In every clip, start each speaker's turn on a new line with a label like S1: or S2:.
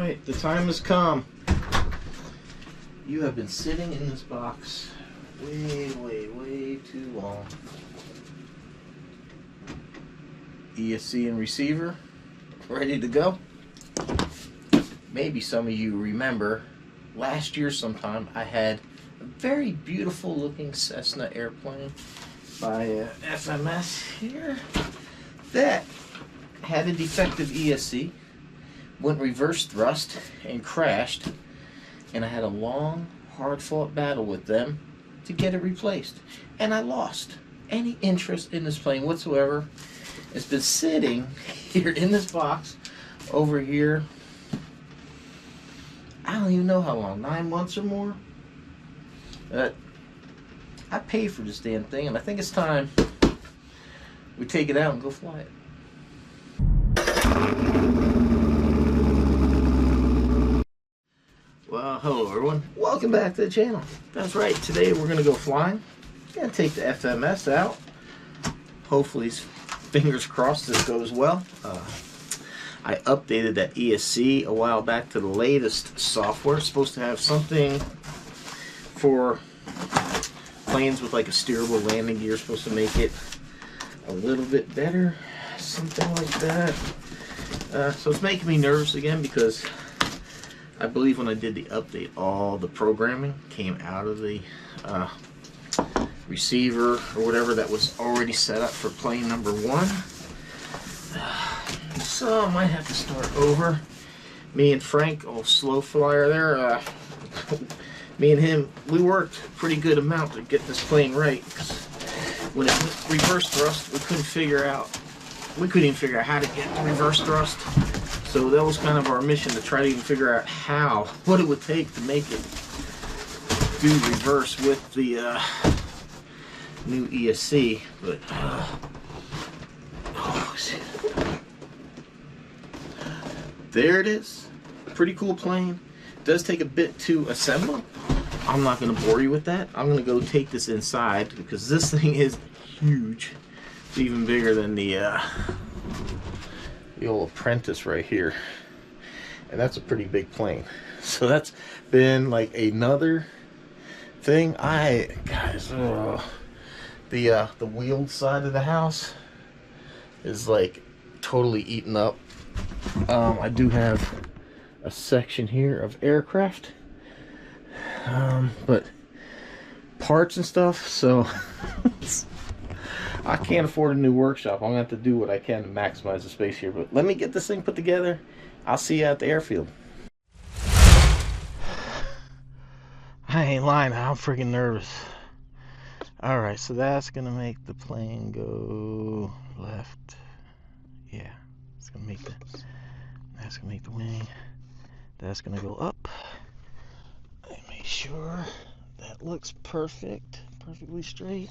S1: Alright, the time has come. You have been sitting in this box way too long. ESC and receiver ready to go. Maybe some of you remember last year sometime I had a very beautiful looking Cessna airplane by FMS here that had a defective ESC, went reverse thrust and crashed, and I had a long, hard-fought battle with them to get it replaced, and I lost any interest in this plane whatsoever. It's been sitting here in this box over here, I don't even know how long, 9 months or more. I paid for this damn thing, and I think it's time we take it out and go fly it. Well, hello everyone. Welcome back to the channel. That's right, today we're going to go flying. Gonna take the FMS out. Hopefully, fingers crossed, this goes well. I updated that ESC a while back to the latest software. It's supposed to have something for planes with like a steerable landing gear, supposed to make it a little bit better, something like that. So it's making me nervous again because I believe when I did the update, all the programming came out of the receiver or whatever that was already set up for plane number 1. So I might have to start over. Me and Frank, old slow flyer there, me and him, we worked a pretty good amount to get this plane right. When it went reverse thrust, we couldn't even figure out how to get the reverse thrust. So that was kind of our mission, to try to even figure out what it would take to make it do reverse with the new ESC. But there it is. Pretty cool plane. Does take a bit to assemble. I'm not going to bore you with that. I'm going to go take this inside because this thing is huge. It's even bigger than the old Apprentice right here, and that's a pretty big plane. So that's been like another thing. Guys, the wheeled side of the house is like totally eaten up. I do have a section here of aircraft, but parts and stuff, so I can't afford a new workshop. I'm gonna have to do what I can to maximize the space here, but let me get this thing put together. I'll see you at the airfield. I ain't lying, I'm freaking nervous. Alright, so that's gonna make the plane go left. Yeah, it's gonna make that's gonna make the wing. That's gonna go up. Make sure that looks perfect, perfectly straight.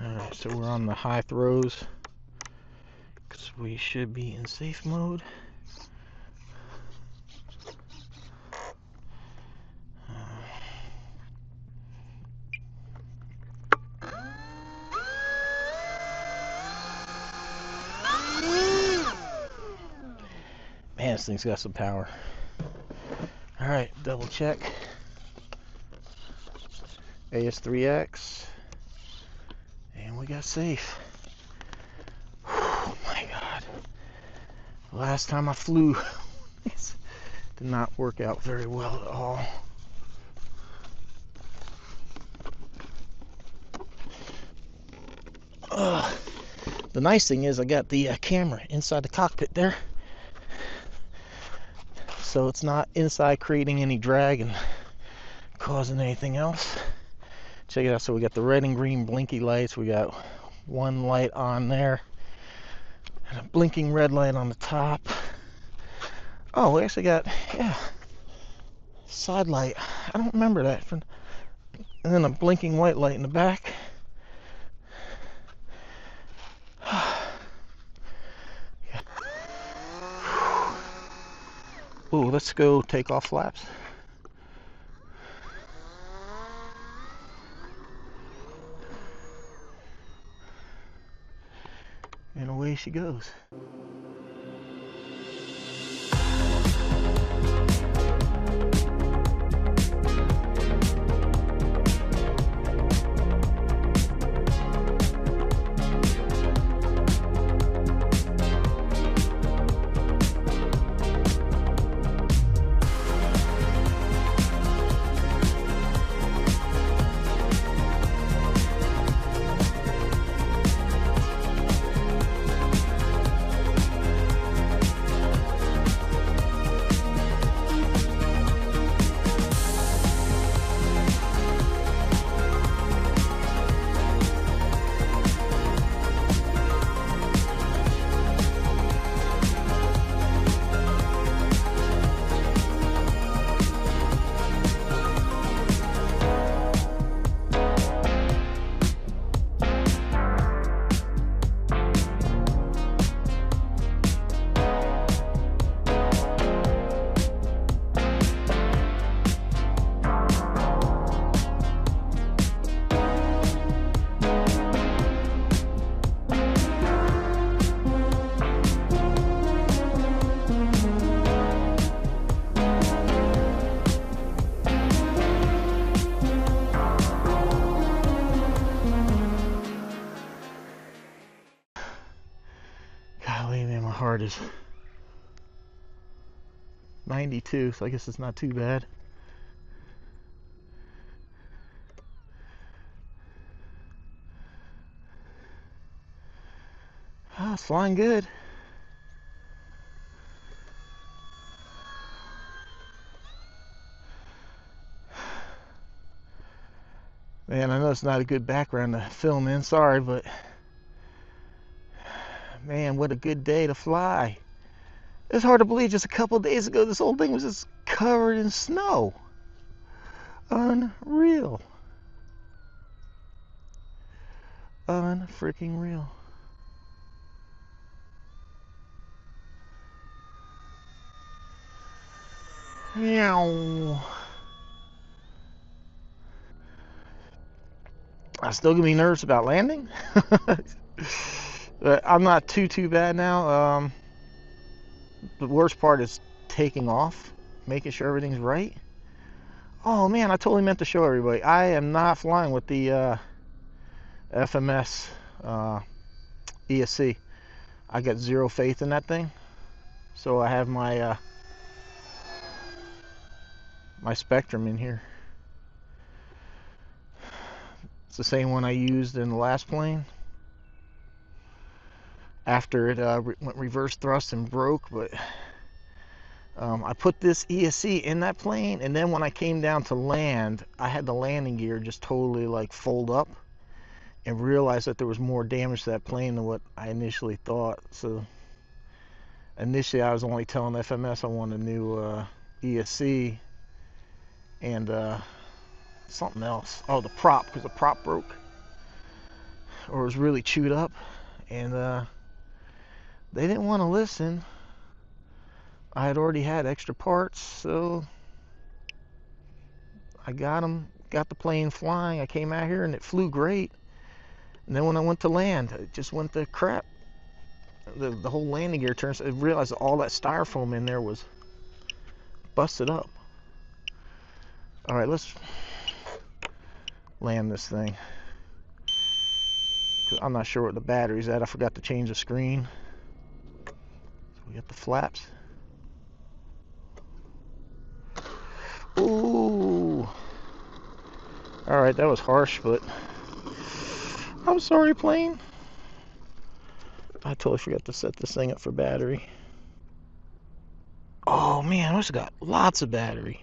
S1: Alright, so we're on the high throws because we should be in safe mode. Man, this thing's got some power. Alright, double check. AS3X. And we got safe. Oh my god. Last time I flew, it did not work out very well at all. The nice thing is I got the camera inside the cockpit there. So it's not inside creating any drag and causing anything else. Check it out. So we got the red and green blinky lights. We got one light on there and a blinking red light on the top. Oh, we actually got, yeah, side light. I don't remember that. And then a blinking white light in the back. Ooh, let's go take off flaps.
S2: And away she goes. Golly, man, my heart is 92, so I guess it's not too bad. Ah, it's flying good. Man, I know it's not a good background to film in, sorry, but man, what a good day to fly. It's hard to believe just a couple days ago this whole thing was just covered in snow. Unreal. Unfreaking real. Meow. I still gonna be nervous about landing. But I'm not too bad now. The worst part is taking off, making sure everything's right. Oh man, I totally meant to show everybody. I am not flying with the FMS ESC. I got zero faith in that thing. So I have my my Spectrum in here. It's the same one I used in the last plane. After it went reverse thrust and broke, but I put this ESC in that plane, and then when I came down to land, I had the landing gear just totally like fold up, and realized that there was more damage to that plane than what I initially thought. So initially I was only telling FMS I wanted a new ESC and something else. Oh, the prop, because the prop broke or was really chewed up, and they didn't want to listen. I had already had extra parts, so I got the plane flying. I came out here and it flew great, and then when I went to land, it just went to crap. The whole landing gear turns. I realized all that styrofoam in there was busted up. All right, let's land this thing. I'm not sure what the battery's at. I forgot to change the screen. So we got the flaps. Ooh. Alright, that was harsh, but I'm sorry, plane. I totally forgot to set this thing up for battery. Oh man, I just got lots of battery.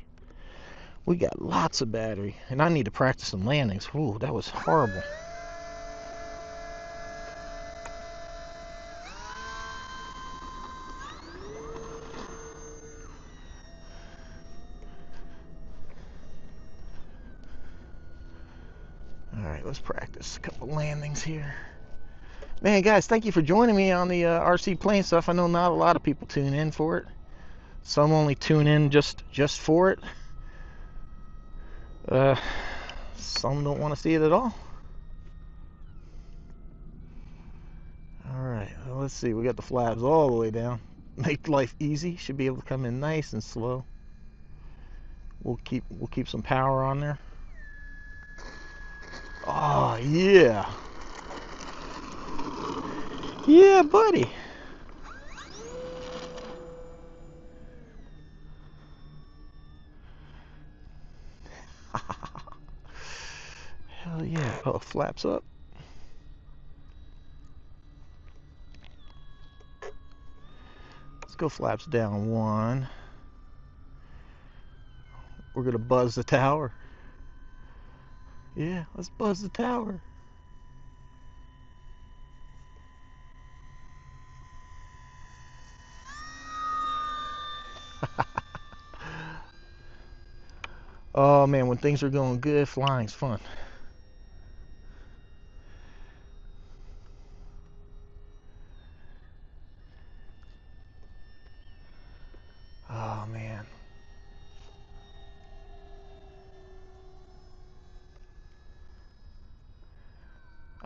S2: We got lots of battery, and I need to practice some landings. Ooh, that was horrible. Alright, let's practice a couple landings here. Man, guys, thank you for joining me on the RC plane stuff. I know not a lot of people tune in for it. Some only tune in just for it. Some don't want to see it at all. Alright, well, let's see, we got the flaps all the way down. Make life easy. Should be able to come in nice and slow. We'll keep some power on there. Oh yeah. Yeah, buddy. Hell yeah. Oh, flaps up. Let's go flaps down 1. We're gonna buzz the tower. Yeah, let's buzz the tower. Oh man, when things are going good, flying's fun. Oh man.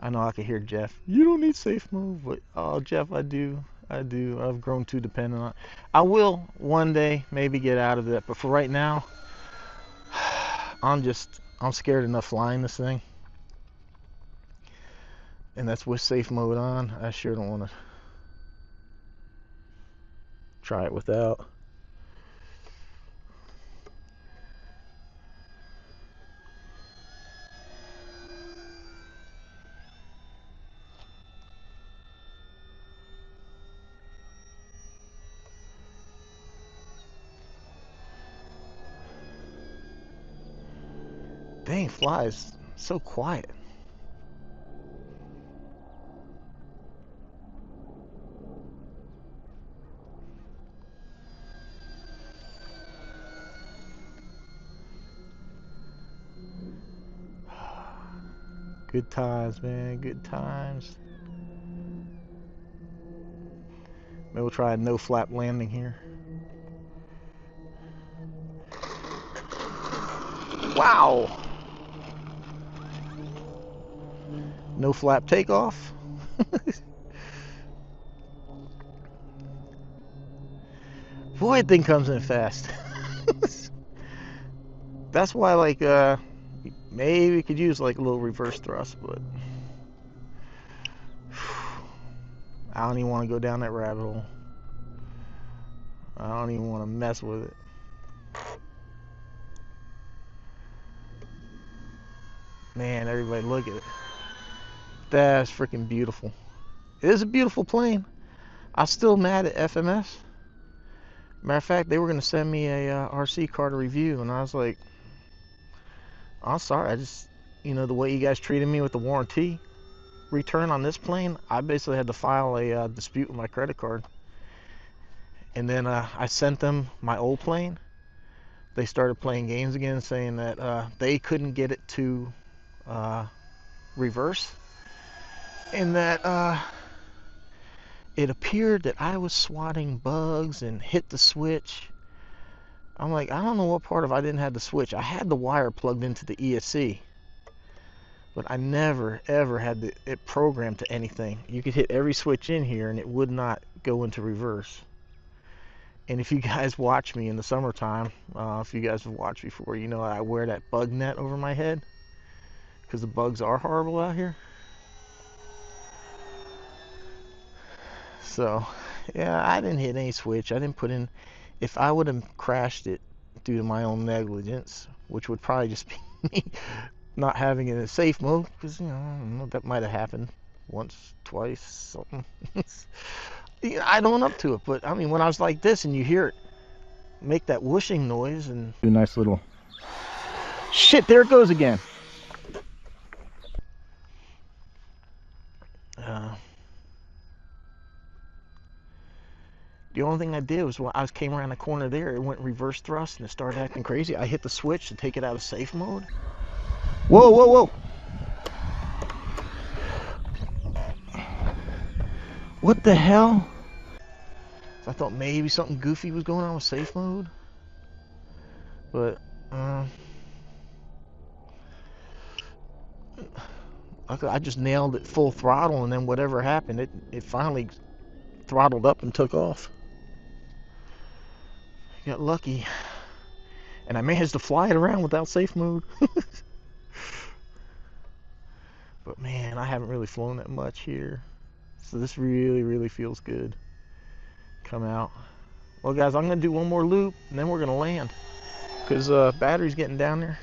S2: I know I can hear Jeff. You don't need safe move, but oh Jeff, I do. I've grown too dependent on it. I will one day maybe get out of that, but for right now, I'm scared enough flying this thing. And that's with safe mode on. I sure don't want to try it without. Dang, flies so quiet. Good times, man. Good times. Maybe we'll try a no flap landing here. Wow. No flap takeoff. Boy, that thing comes in fast. That's why, like, maybe we could use like a little reverse thrust, but I don't even want to go down that rabbit hole. I don't even want to mess with it. Man, everybody look at it. That's freaking beautiful. It is a beautiful plane. I'm still mad at FMS. Matter of fact, they were going to send me a RC car to review, and I was like, I'm sorry, I just, the way you guys treated me with the warranty return on this plane, I basically had to file a dispute with my credit card. And then I sent them my old plane. They started playing games again, saying that they couldn't get it to reverse, and that it appeared that I was swatting bugs and hit the switch. I'm like, I don't know what part of I didn't have the switch. I had the wire plugged into the ESC, but I never ever had it programmed to anything. You could hit every switch in here and it would not go into reverse. And if you guys watch me in the summertime, if you guys have watched before, you know I wear that bug net over my head because the bugs are horrible out here. So yeah, I didn't hit any switch. I didn't put in. If I would have crashed it due to my own negligence, which would probably just be me not having it in safe mode, because I don't know, that might have happened once, twice, something. I don't up to it, but I mean, when I was like this and you hear it make that whooshing noise and do a nice little shit, there it goes again. The only thing I did was when I came around the corner there, it went reverse thrust and it started acting crazy. I hit the switch to take it out of safe mode. Whoa, whoa, whoa. What the hell? I thought maybe something goofy was going on with safe mode. But, I just nailed it full throttle, and then whatever happened, it finally throttled up and took off. Got lucky. And I managed to fly it around without safe mode. But man, I haven't really flown that much here. So this really feels good. Come out. Well guys, I'm going to do one more loop and then we're going to land. Because battery's getting down there.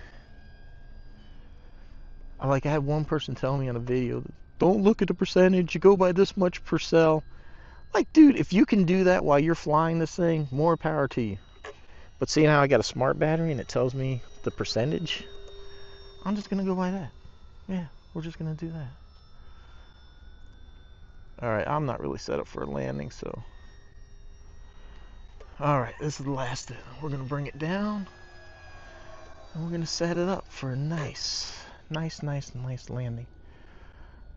S2: I had one person tell me on a video, don't look at the percentage, you go by this much per cell. Like, dude, if you can do that while you're flying this thing, more power to you. But seeing how I got a smart battery and it tells me the percentage, I'm just going to go by that. Yeah, we're just going to do that. Alright, I'm not really set up for a landing, so. Alright, this is the last thing. We're going to bring it down. And we're going to set it up for a nice landing.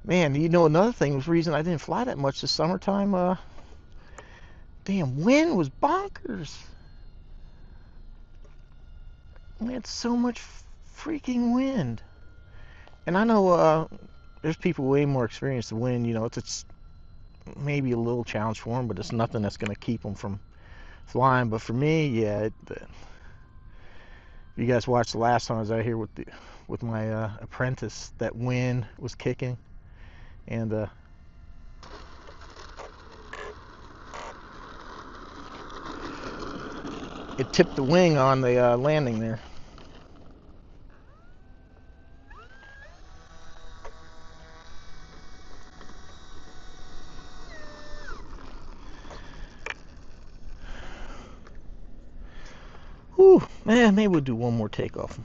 S2: Man, you know, another thing was the reason I didn't fly that much this summertime. Damn, wind was bonkers. We had so much freaking wind. And I know there's people way more experienced with wind. You know, it's maybe a little challenge for them, but it's nothing that's going to keep them from flying. But for me, yeah. You guys watched the last time I was out here with my apprentice. That wind was kicking, and it tipped the wing on the landing there. Whew, man, maybe we'll do one more takeoff.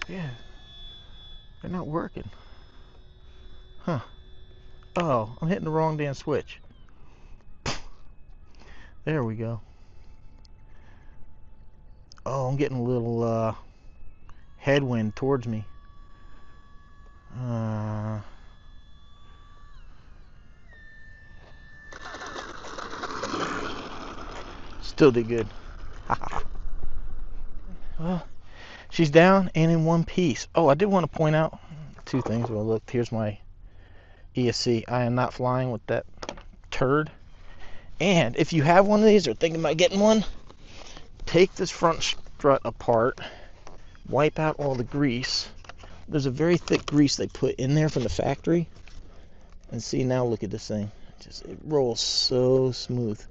S2: Yeah, they're not working. Huh. Oh, I'm hitting the wrong damn switch. There we go. Oh, I'm getting a little headwind towards me. Still did good. Well, she's down and in one piece. Oh, I did want to point out two things. Well, look, here's my ESC. I am not flying with that turd. And if you have one of these or thinking about getting one, take this front strut apart, wipe out all the grease. There's a very thick grease they put in there from the factory. And see, now look at this thing. It rolls so smooth.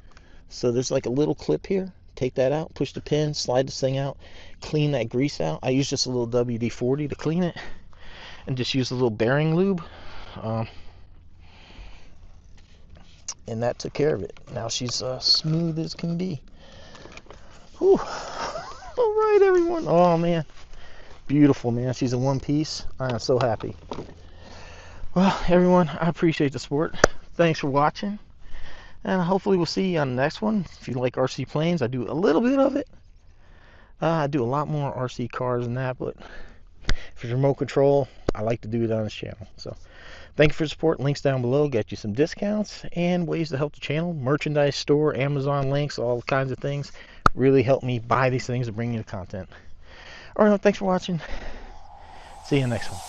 S2: So there's like a little clip here. Take that out, push the pin, slide this thing out, clean that grease out. I use just a little WD-40 to clean it, and just use a little bearing lube. And that took care of it. Now she's smooth as can be. Whew. All right, everyone. Oh man, beautiful, man. She's in one piece. I am so happy. Well, everyone, I appreciate the support. Thanks for watching. And hopefully we'll see you on the next one. If you like RC planes, I do a little bit of it. I do a lot more RC cars than that, but if it's remote control, I like to do it on this channel. So thank you for your support. Links down below get you some discounts and ways to help the channel. Merchandise store, Amazon links, all kinds of things really help me buy these things and bring you the content. All right, thanks for watching. See you in the next one.